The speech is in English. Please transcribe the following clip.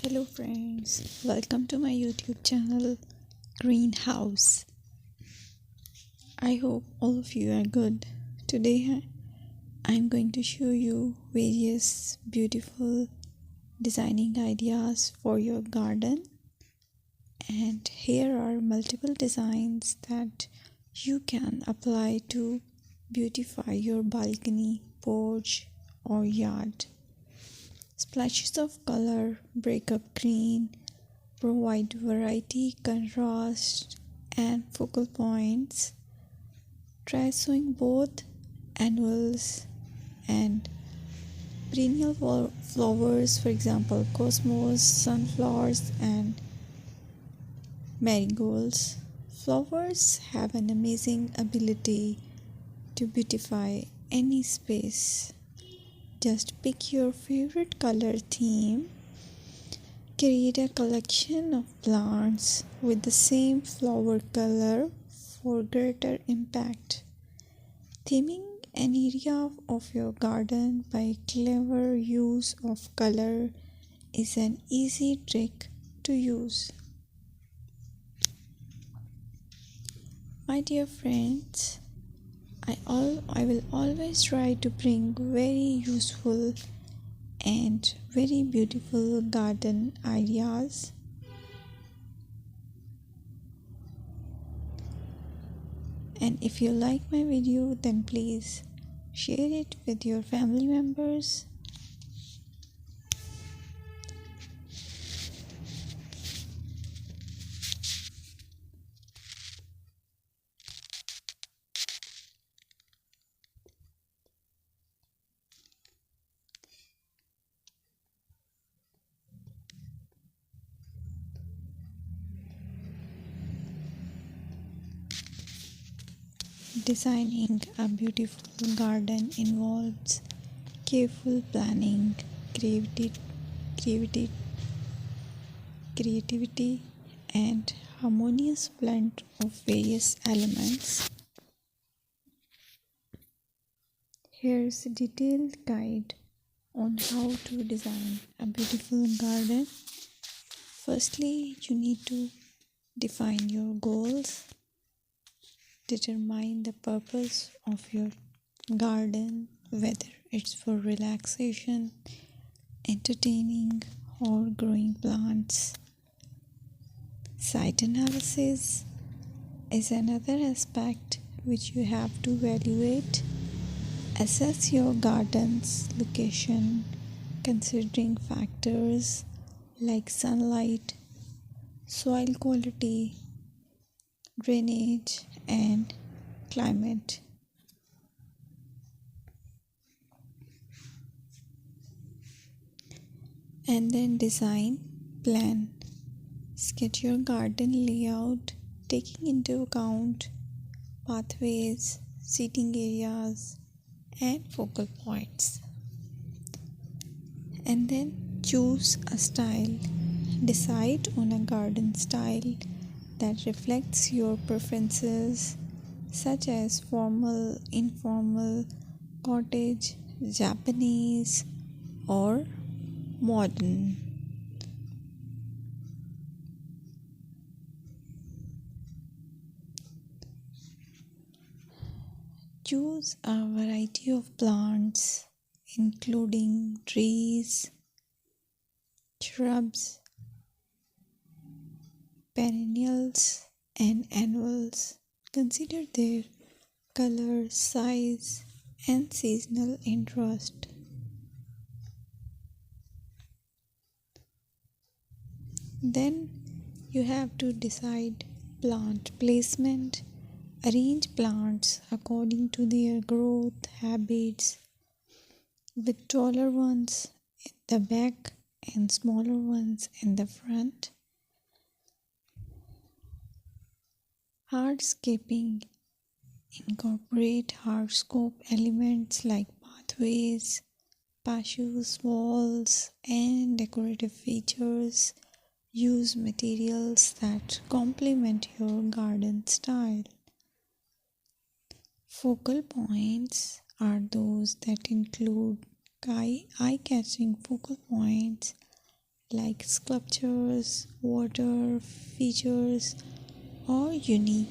Hello friends, welcome to my YouTube channel Greenhouse. I hope all of you are good. Today I'm going to show you various beautiful designing ideas for your garden, and here are multiple designs that you can apply to beautify your balcony, porch or yard. Splashes of color break up green, provide variety, contrast, and focal points. Try sowing both annuals and perennial flowers, for example, cosmos, sunflowers, and marigolds. Flowers have an amazing ability to beautify any space. Just pick your favorite color theme. Create a collection of plants with the same flower color for greater impact. Theming an area of your garden by clever use of color is an easy trick to use. My dear friends, I will always try to bring very useful and very beautiful garden ideas. And if you like my video, then please share it with your family members. Designing a beautiful garden involves careful planning, creativity, creativity, and harmonious blend of various elements. Here's a detailed guide on how to design a beautiful garden. Firstly, you need to define your goals. Determine the purpose of your garden, whether it's for relaxation, entertaining, or growing plants. Site analysis is another aspect which you have to evaluate. Assess your garden's location, considering factors like sunlight, soil quality, drainage, and climate. And then design plan. Sketch your garden layout, taking into account pathways, seating areas, and focal points. And then choose a style. Decide on a garden style that reflects your preferences, such as formal, informal, cottage, Japanese, or modern. Choose a variety of plants, including trees, shrubs, perennials, and annuals. Consider their color, size, and seasonal interest. Then you have to decide plant placement. Arrange plants according to their growth habits, with taller ones in the back and smaller ones in the front. Hardscaping. Incorporate hardscape elements like pathways, patios, walls, and decorative features. Use materials that complement your garden style. Focal points are those that include eye-catching focal points like sculptures, water features, or unique